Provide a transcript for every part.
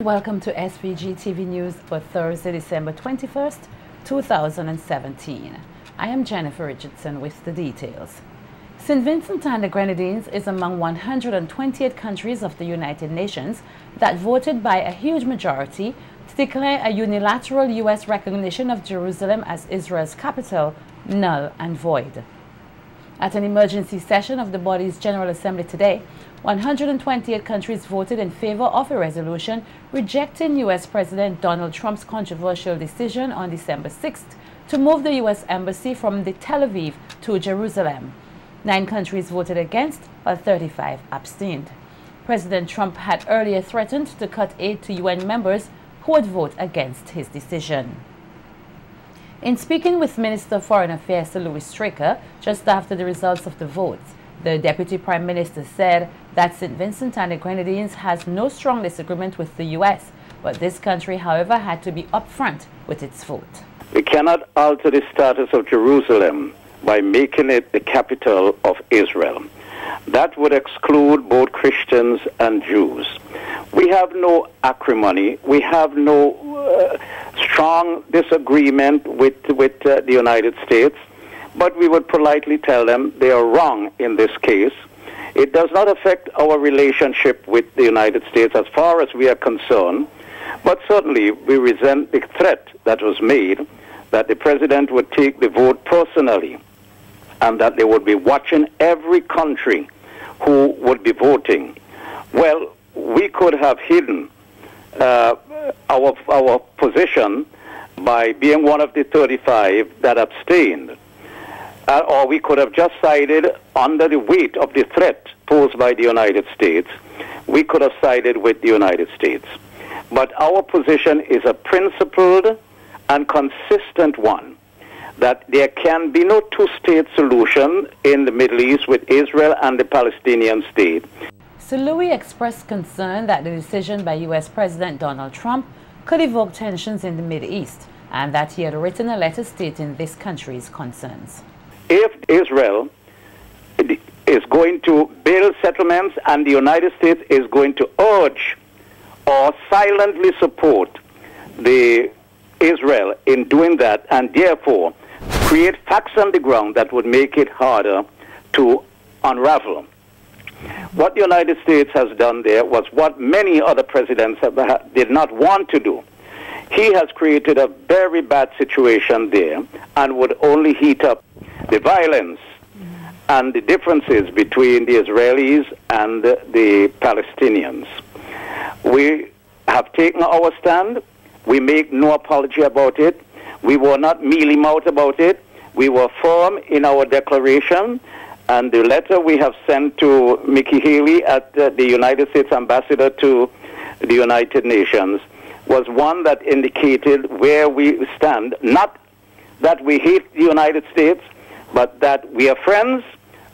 Welcome to SVG-TV News for Thursday, December 21st, 2017. I am Jennifer Richardson with the details. St. Vincent and the Grenadines is among 128 countries of the United Nations that voted by a huge majority to declare a unilateral U.S. recognition of Jerusalem as Israel's capital null and void. At an emergency session of the body's General Assembly today, 128 countries voted in favor of a resolution rejecting U.S. President Donald Trump's controversial decision on December 6th to move the U.S. Embassy from Tel Aviv to Jerusalem. 9 countries voted against, while 35 abstained. President Trump had earlier threatened to cut aid to UN members who would vote against his decision. In speaking with Minister of Foreign Affairs Sir Louis Straker just after the results of the votes, the Deputy Prime Minister said that St. Vincent and the Grenadines has no strong disagreement with the U.S., but this country, however, had to be upfront with its vote. We cannot alter the status of Jerusalem by making it the capital of Israel. That would exclude both Christians and Jews. We have no acrimony. We have no strong disagreement with the United States, but we would politely tell them they are wrong in this case. It does not affect our relationship with the United States as far as we are concerned, but certainly we resent the threat that was made that the president would take the vote personally and that they would be watching every country who would be voting. Well, we could have hidden our position by being one of the 35 that abstained. Or we could have just sided under the weight of the threat posed by the United States. We could have sided with the United States. But our position is a principled and consistent one, that there can be no two-state solution in the Middle East with Israel and the Palestinian state. Sir Louis expressed concern that the decision by U.S. President Donald Trump could evoke tensions in the Middle East, and that he had written a letter stating this country's concerns. If Israel is going to build settlements and the United States is going to urge or silently support Israel in doing that, and therefore create facts on the ground that would make it harder to unravel. What the United States has done there was what many other presidents did not want to do. He has created a very bad situation there and would only heat up the violence and the differences between the Israelis and the Palestinians. We have taken our stand. We make no apology about it. We were not mealy-mouthed about it. We were firm in our declaration. And the letter we have sent to Nikki Haley, at the United States ambassador to the United Nations, was one that indicated where we stand. Not that we hate the United States, but that we are friends,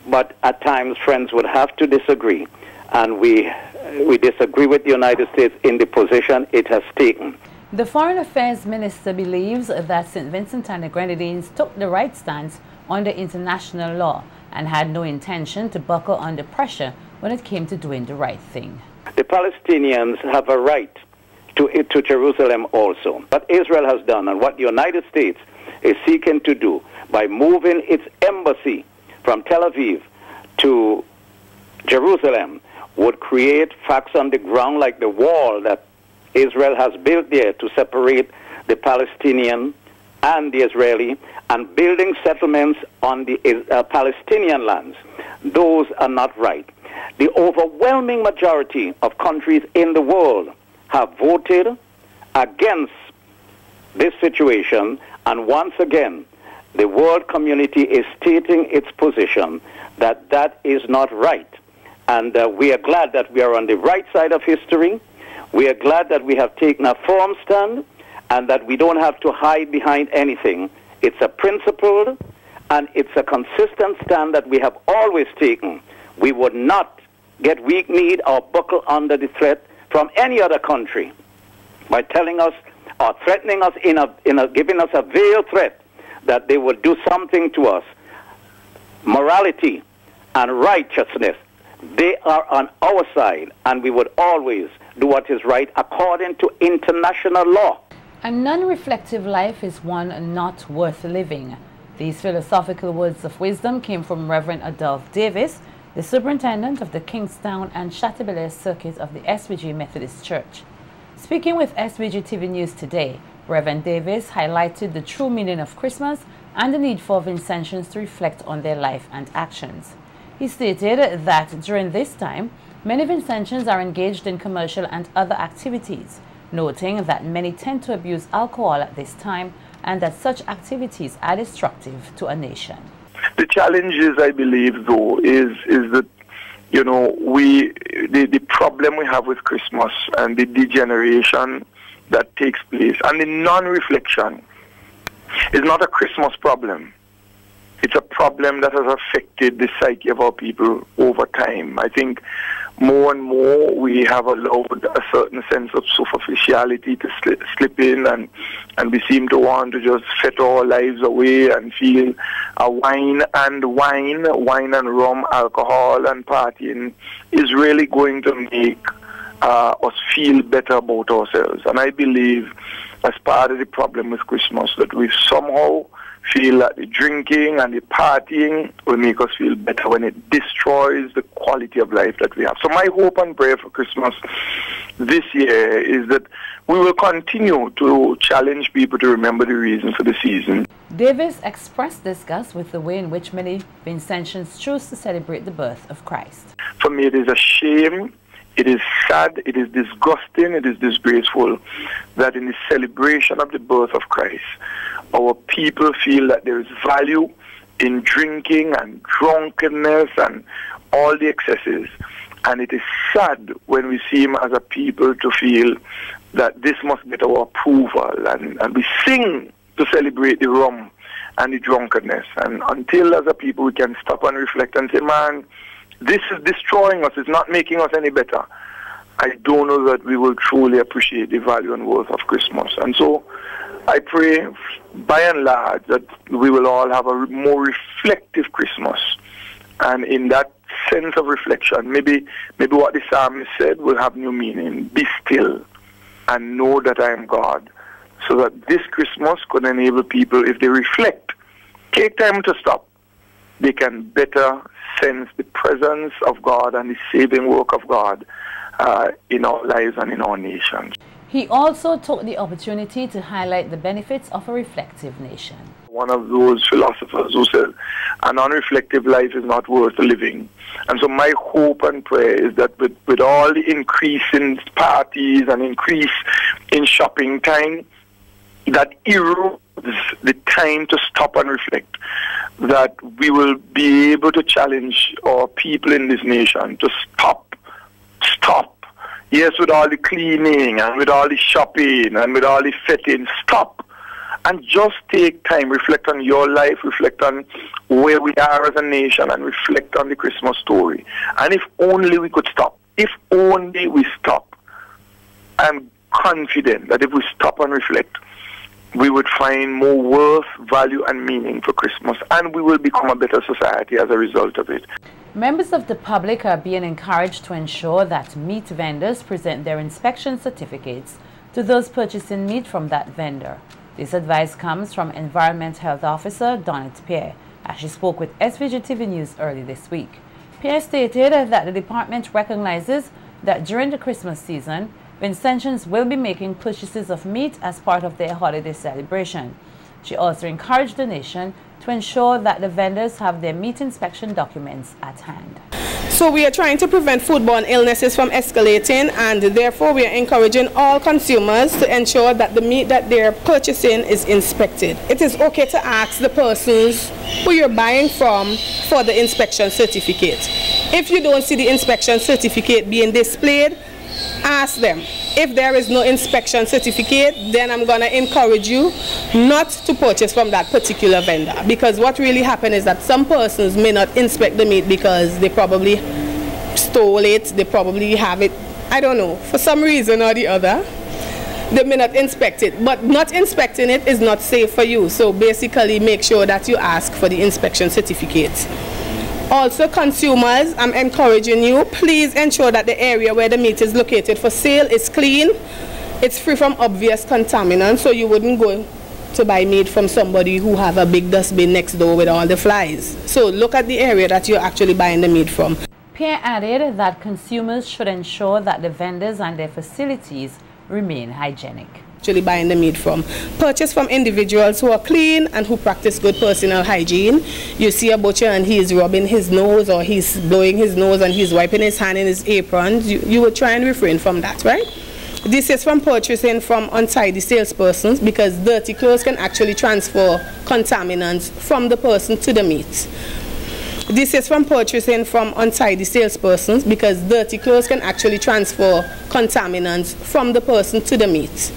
but at times friends would have to disagree. And we disagree with the United States in the position it has taken. The Foreign Affairs Minister believes that St. Vincent and the Grenadines took the right stance under international law and had no intention to buckle under pressure when it came to doing the right thing. The Palestinians have a right to Jerusalem also. What Israel has done and what the United States is seeking to do by moving its embassy from Tel Aviv to Jerusalem would create facts on the ground like the wall that Israel has built there to separate the Palestinian and the Israeli, and building settlements on the Palestinian lands. Those are not right. The overwhelming majority of countries in the world have voted against this situation, and once again, the world community is stating its position that that is not right. And we are glad that we are on the right side of history. We are glad that we have taken a firm stand and that we don't have to hide behind anything. It's a principled and it's a consistent stand that we have always taken. We would not get weak-kneed or buckle under the threat from any other country by telling us or threatening us giving us a veiled threat that they would do something to us. Morality and righteousness They are on our side, and we would always do what is right according to international law. A non-reflective life is one not worth living. These philosophical words of wisdom came from Reverend Adolph Davis, the superintendent of the Kingstown and Chateaubelair circuit of the SVG Methodist Church. Speaking with SVG-TV News today, Reverend Davis highlighted the true meaning of Christmas and the need for Vincentians to reflect on their life and actions. He stated that during this time, many Vincentians are engaged in commercial and other activities, noting that many tend to abuse alcohol at this time and that such activities are destructive to a nation. The challenge is, I believe, though, is that, you know, the problem we have with Christmas and the degeneration that takes place and the non-reflection is not a Christmas problem. It's a problem that has affected the psyche of our people over time. I think more and more we have allowed a certain sense of superficiality to slip in, and we seem to want to just fetter our lives away and feel a wine and rum, alcohol and partying is really going to make us feel better about ourselves. And I believe as part of the problem with Christmas that we somehow feel that the drinking and the partying will make us feel better when it destroys the quality of life that we have. So my hope and prayer for Christmas this year is that we will continue to challenge people to remember the reason for the season. Davis expressed disgust with the way in which many Vincentians choose to celebrate the birth of Christ. For me, it is a shame. It is sad, it is disgusting, it is disgraceful that in the celebration of the birth of Christ, our people feel that there is value in drinking and drunkenness and all the excesses. And it is sad when we seem as a people to feel that this must get our approval, and we sing to celebrate the rum and the drunkenness. And until as a people we can stop and reflect and say, man, this is destroying us, it's not making us any better, I don't know that we will truly appreciate the value and worth of Christmas. And so I pray, by and large, that we will all have a more reflective Christmas. And in that sense of reflection, maybe what the psalmist said will have new meaning. Be still and know that I am God. So that this Christmas could enable people, if they reflect, take time to stop, they can better sense the presence of God and the saving work of God in our lives and in our nation. He also took the opportunity to highlight the benefits of a reflective nation. One of those philosophers who said, an unreflective life is not worth living. And so my hope and prayer is that with all the increase in parties and increase in shopping time, that erodes the time to stop and reflect, that we will be able to challenge our people in this nation to stop. Yes, with all the cleaning and with all the shopping and with all the fitting, stop and just take time, reflect on your life, reflect on where we are as a nation, and reflect on the Christmas story. And if only we could stop, if only we stop, I'm confident that if we stop and reflect, we would find more worth, value, and meaning for Christmas, and we will become a better society as a result of it. Members of the public are being encouraged to ensure that meat vendors present their inspection certificates to those purchasing meat from that vendor. This advice comes from Environment Health Officer Donette Pierre, as she spoke with SVGTV News early this week. Pierre stated that the department recognizes that during the Christmas season, Vincentians will be making purchases of meat as part of their holiday celebration. She also encouraged the nation to ensure that the vendors have their meat inspection documents at hand. So we are trying to prevent foodborne illnesses from escalating, and therefore we are encouraging all consumers to ensure that the meat that they're purchasing is inspected. It is okay to ask the persons who you're buying from for the inspection certificate. If you don't see the inspection certificate being displayed, ask them. If there is no inspection certificate, then I'm going to encourage you not to purchase from that particular vendor, because what really happened is that some persons may not inspect the meat because they probably stole it, they probably have it, I don't know, for some reason or the other. They may not inspect it, but not inspecting it is not safe for you. So basically make sure that you ask for the inspection certificate. Also, consumers, I'm encouraging you, please ensure that the area where the meat is located for sale is clean. It's free from obvious contaminants, so you wouldn't go to buy meat from somebody who have a big dustbin next door with all the flies. So look at the area that you're actually buying the meat from. Pierre added that consumers should ensure that the vendors and their facilities remain hygienic. Actually buying the meat from. Purchase from individuals who are clean and who practice good personal hygiene. You see a butcher and he is rubbing his nose, or he's blowing his nose and he's wiping his hand in his apron. You would try and refrain from that, right? This is from purchasing from untidy salespersons, because dirty clothes can actually transfer contaminants from the person to the meat. This is from purchasing from untidy salespersons, because dirty clothes can actually transfer contaminants from the person to the meat.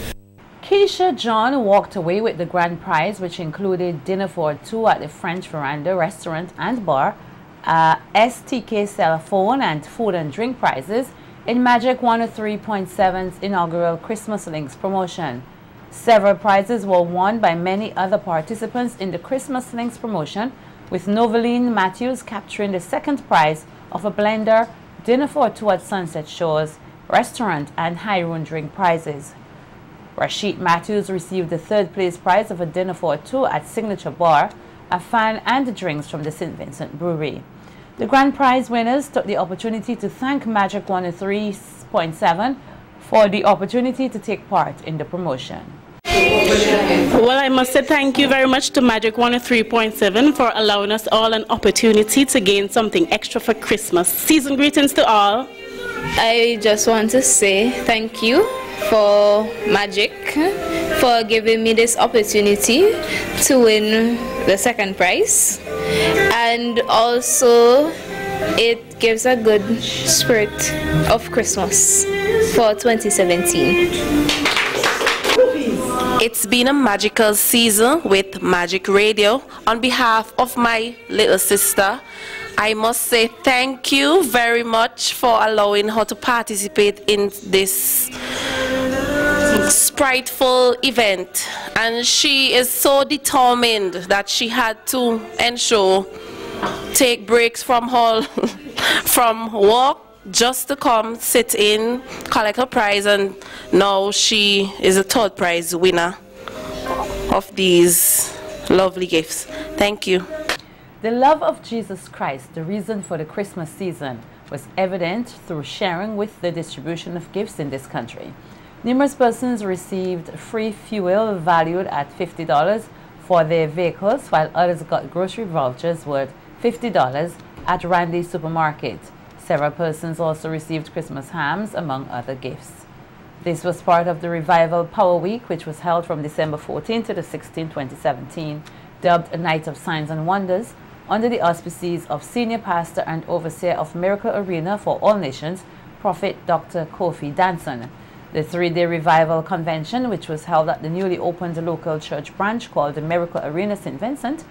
Keisha John walked away with the grand prize, which included dinner for two at the French Veranda restaurant and bar, STK cell phone and food and drink prizes in Magic 103.7's inaugural Christmas Links promotion. Several prizes were won by many other participants in the Christmas Links promotion, with Noveline Matthews capturing the second prize of a blender, dinner for two at Sunset Shores restaurant and Hyrule drink prizes. Rashid Matthews received the third place prize of a dinner for two at Signature Bar, a fan and drinks from the St. Vincent Brewery. The grand prize winners took the opportunity to thank Magic 103.7 for the opportunity to take part in the promotion. Well, I must say thank you very much to Magic 103.7 for allowing us all an opportunity to gain something extra for Christmas. Season greetings to all. I just want to say thank you for Magic for giving me this opportunity to win the second prize, and also it gives a good spirit of Christmas for 2017. It's been a magical season with Magic Radio. On behalf of my little sister, I must say thank you very much for allowing her to participate in this spriteful event. And she is so determined that she had to ensure take breaks from her from work just to come sit in, collect her prize, and now she is a third prize winner of these lovely gifts. Thank you. The love of Jesus Christ, the reason for the Christmas season, was evident through sharing with the distribution of gifts in this country. Numerous persons received free fuel valued at $50 for their vehicles, while others got grocery vouchers worth $50 at Randy's supermarket. Several persons also received Christmas hams, among other gifts. This was part of the Revival Power Week, which was held from December 14 to the 16, 2017, dubbed a Night of Signs and Wonders, under the auspices of Senior Pastor and Overseer of Miracle Arena for All Nations, Prophet Dr. Kofi Danson. The three-day revival convention, which was held at the newly opened local church branch called the Miracle Arena St. Vincent,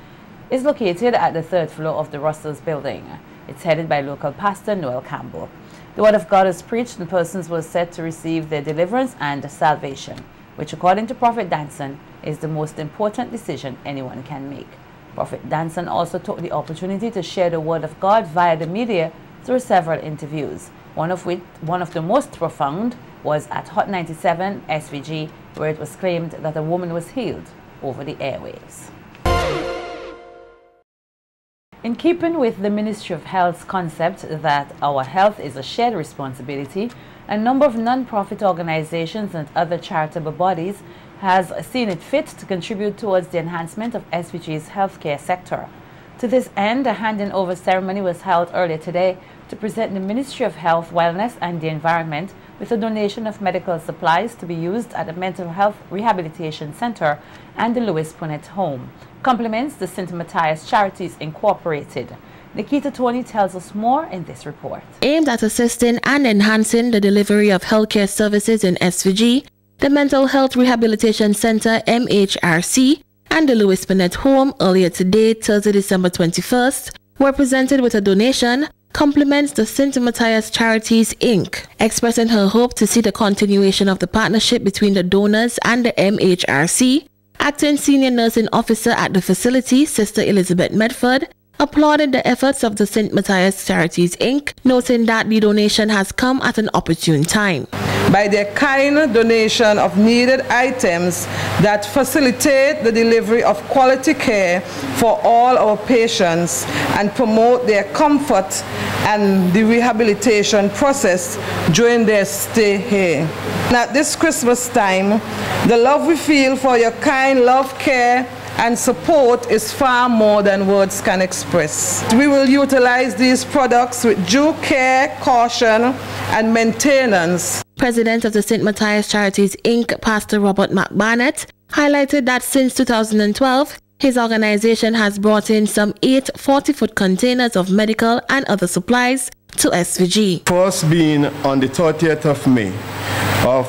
is located at the third floor of the Russell's building. It's headed by local pastor Noel Campbell. The word of God is preached and persons were set to receive their deliverance and salvation, which according to Prophet Danson is the most important decision anyone can make. Prophet Danson also took the opportunity to share the word of God via the media through several interviews, one of the most profound was at Hot 97 SVG, where it was claimed that a woman was healed over the airwaves. In keeping with the Ministry of Health's concept that our health is a shared responsibility, a number of non-profit organizations and other charitable bodies has seen it fit to contribute towards the enhancement of SVG's healthcare sector. To this end, a handing-over ceremony was held earlier today to present the Ministry of Health, Wellness and the Environment with a donation of medical supplies to be used at the Mental Health Rehabilitation Center and the Louis Punnett Home. Compliments the St. Matthias Charities Incorporated. Nikita Tony tells us more in this report. Aimed at assisting and enhancing the delivery of healthcare services in SVG, the Mental Health Rehabilitation Center MHRC and the Louis Punnett Home earlier today, Thursday, December 21st, were presented with a donation. Compliments the St. Matthias Charities Inc., expressing her hope to see the continuation of the partnership between the donors and the MHRC. Acting Senior Nursing Officer at the facility, Sister Elizabeth Medford, applauded the efforts of the St. Matthias Charities Inc., noting that the donation has come at an opportune time. By their kind donation of needed items that facilitate the delivery of quality care for all our patients and promote their comfort and the rehabilitation process during their stay here. And at this Christmas time, the love we feel for your kind love, care, and support is far more than words can express. We will utilize these products with due care, caution, and maintenance. President of the St. Matthias Charities Inc., Pastor Robert McBarnett, highlighted that since 2012, his organization has brought in some 8 40-foot containers of medical and other supplies to SVG. First being on the 30th of May of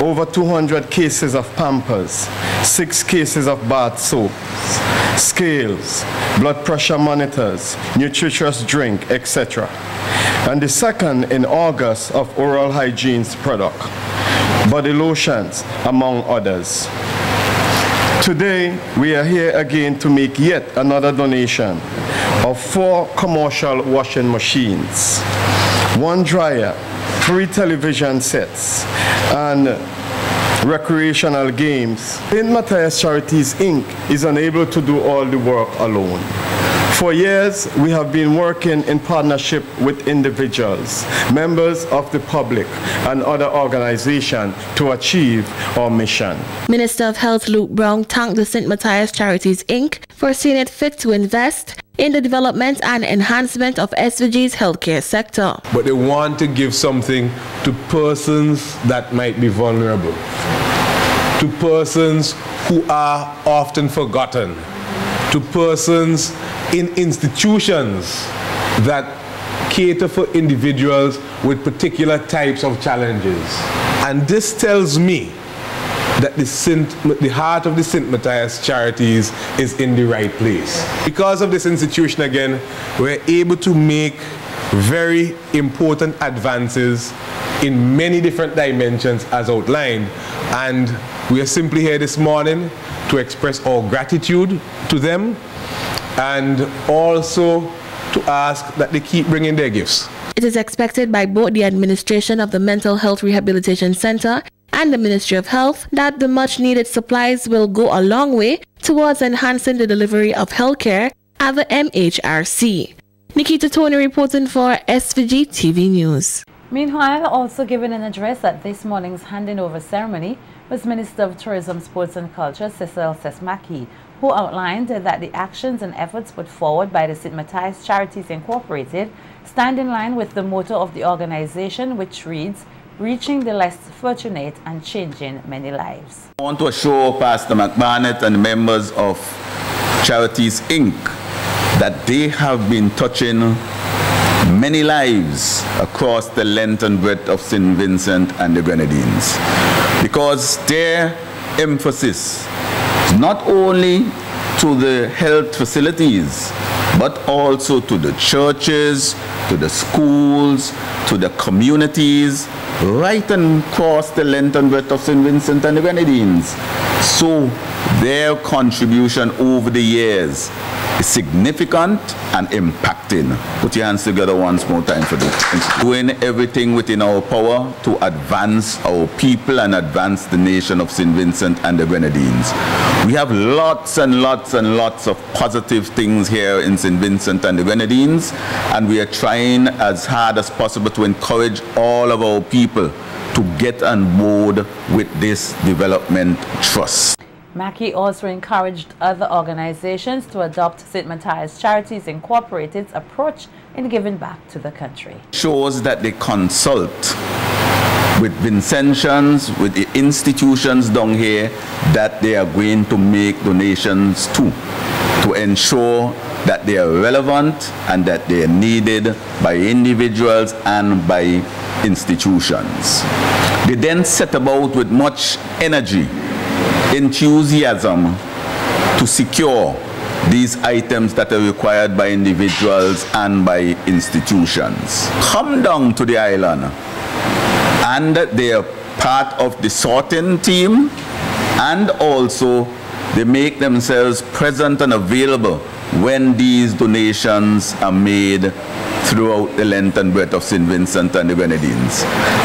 over 200 cases of Pampers, 6 cases of bath soap, scales, blood pressure monitors, nutritious drink, etc. And the second in August of oral hygiene product, body lotions, among others. Today, we are here again to make yet another donation of 4 commercial washing machines, 1 dryer, 3 television sets, and recreational games. St. Matthias Charities Inc. is unable to do all the work alone. For years, we have been working in partnership with individuals, members of the public, and other organizations to achieve our mission. Minister of Health Luke Brown thanked the St. Matthias Charities Inc. for seeing it fit to invest in the development and enhancement of SVG's healthcare sector. But they want to give something to persons that might be vulnerable, to persons who are often forgotten, to persons in institutions that cater for individuals with particular types of challenges. And this tells me that the heart of the St. Matthias Charities is in the right place. Because of this institution, again, we're able to make very important advances in many different dimensions as outlined. And we are simply here this morning to express our gratitude to them and also to ask that they keep bringing their gifts. It is expected by both the administration of the Mental Health Rehabilitation Center and the Ministry of Health that the much-needed supplies will go a long way towards enhancing the delivery of healthcare at the MHRC. Nikita Tony reporting for SVG-TV News. Meanwhile, also giving an address at this morning's handing-over ceremony was Minister of Tourism, Sports and Culture, Cecil Sesmaki, who outlined that the actions and efforts put forward by the St. Matthias Charities Incorporated stand in line with the motto of the organization, which reads, "Reaching the less fortunate and changing many lives." I want to assure Pastor McBarnett and members of Charities Inc. that they have been touching many lives across the length and breadth of St. Vincent and the Grenadines, because their emphasis is not only to the health facilities, but also to the churches, to the schools, to the communities, right across the length and breadth of St. Vincent and the Grenadines. So their contribution over the years is significant and impacting. Put your hands together once more time for this. Doing everything within our power to advance our people and advance the nation of St. Vincent and the Grenadines. We have lots and lots and lots of positive things here in St. Vincent and the Grenadines, and we are trying as hard as possible to encourage all of our people to get on board with this development trust. Mackey also encouraged other organizations to adopt St. Matthias Charities Incorporated's approach in giving back to the country. Shows that they consult with Vincentians, with the institutions down here that they are going to make donations to ensure that they are relevant and that they are needed by individuals and by institutions. They then set about with much energy, enthusiasm to secure these items that are required by individuals and by institutions. Come down to the island, and they are part of the sorting team, and also they make themselves present and available when these donations are made throughout the length and breadth of St. Vincent and the Grenadines.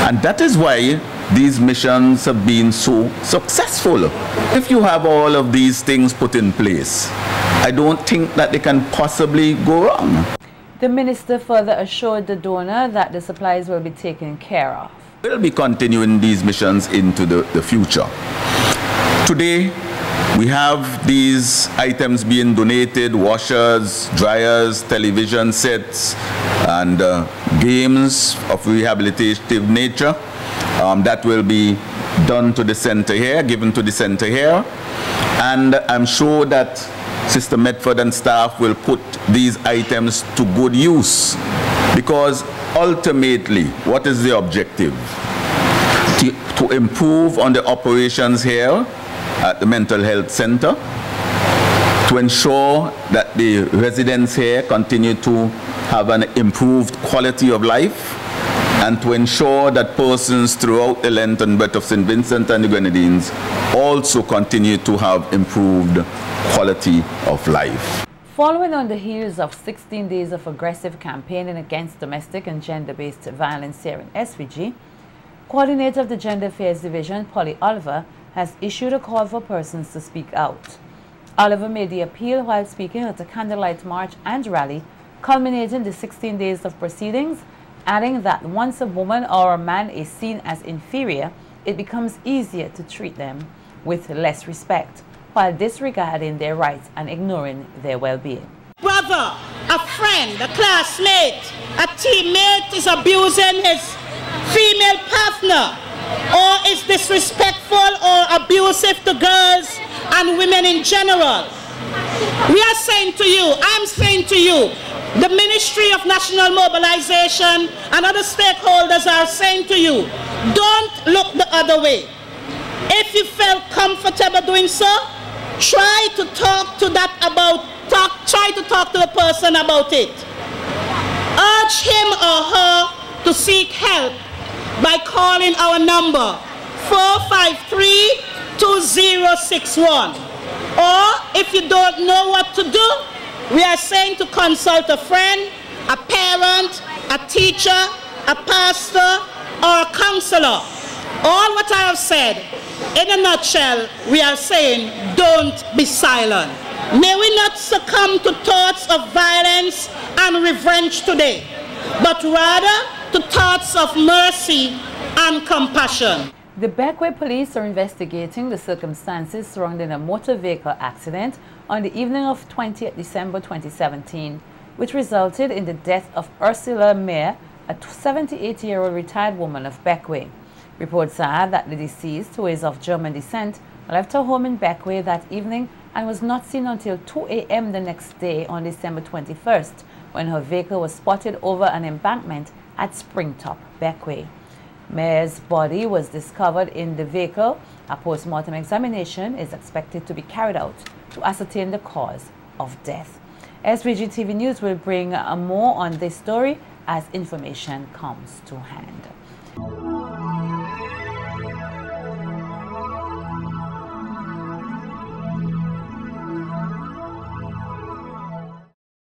And that is why these missions have been so successful. If you have all of these things put in place, I don't think that they can possibly go wrong. The minister further assured the donor that the supplies will be taken care of. We'll be continuing these missions into the future. Today, we have these items being donated: washers, dryers, television sets, and games of rehabilitative nature that will be done to the center here, given to the center here. And I'm sure that Sister Medford and staff will put these items to good use, because ultimately, what is the objective? To improve on the operations here at the Mental Health Center, to ensure that the residents here continue to have an improved quality of life, and to ensure that persons throughout the length and breadth of St. Vincent and the Grenadines also continue to have improved quality of life. Following on the heels of 16 days of aggressive campaigning against domestic and gender-based violence here in SVG, Coordinator of the Gender Affairs Division, Polly Oliver, has issued a call for persons to speak out. Oliver made the appeal while speaking at a candlelight march and rally, culminating the 16 days of proceedings, adding that once a woman or a man is seen as inferior, it becomes easier to treat them with less respect, while disregarding their rights and ignoring their well-being. Brother, a friend, a classmate, a teammate is abusing his female partner, or is disrespectful or abusive to girls and women in general. We are saying to you, I'm saying to you, the Ministry of National Mobilization and other stakeholders are saying to you, don't look the other way. If you felt comfortable doing so, try to talk to the person about it. Urge him or her to seek help by calling our number 453-2061. Or if you don't know what to do, we are saying to consult a friend, a parent, a teacher, a pastor, or a counselor. All what I have said, in a nutshell, we are saying, don't be silent. May we not succumb to thoughts of violence and revenge today, but rather to thoughts of mercy and compassion. The Beckway police are investigating the circumstances surrounding a motor vehicle accident on the evening of 20th December 2017, which resulted in the death of Ursula Mayer, a 78-year-old retired woman of Beckway. Reports are that the deceased, who is of German descent, left her home in Beckway that evening and was not seen until 2 a.m. the next day on December 21st, when her vehicle was spotted over an embankment at Springtop, Beckway. Mayer's body was discovered in the vehicle. A post-mortem examination is expected to be carried out to ascertain the cause of death. SVG-TV News will bring more on this story as information comes to hand.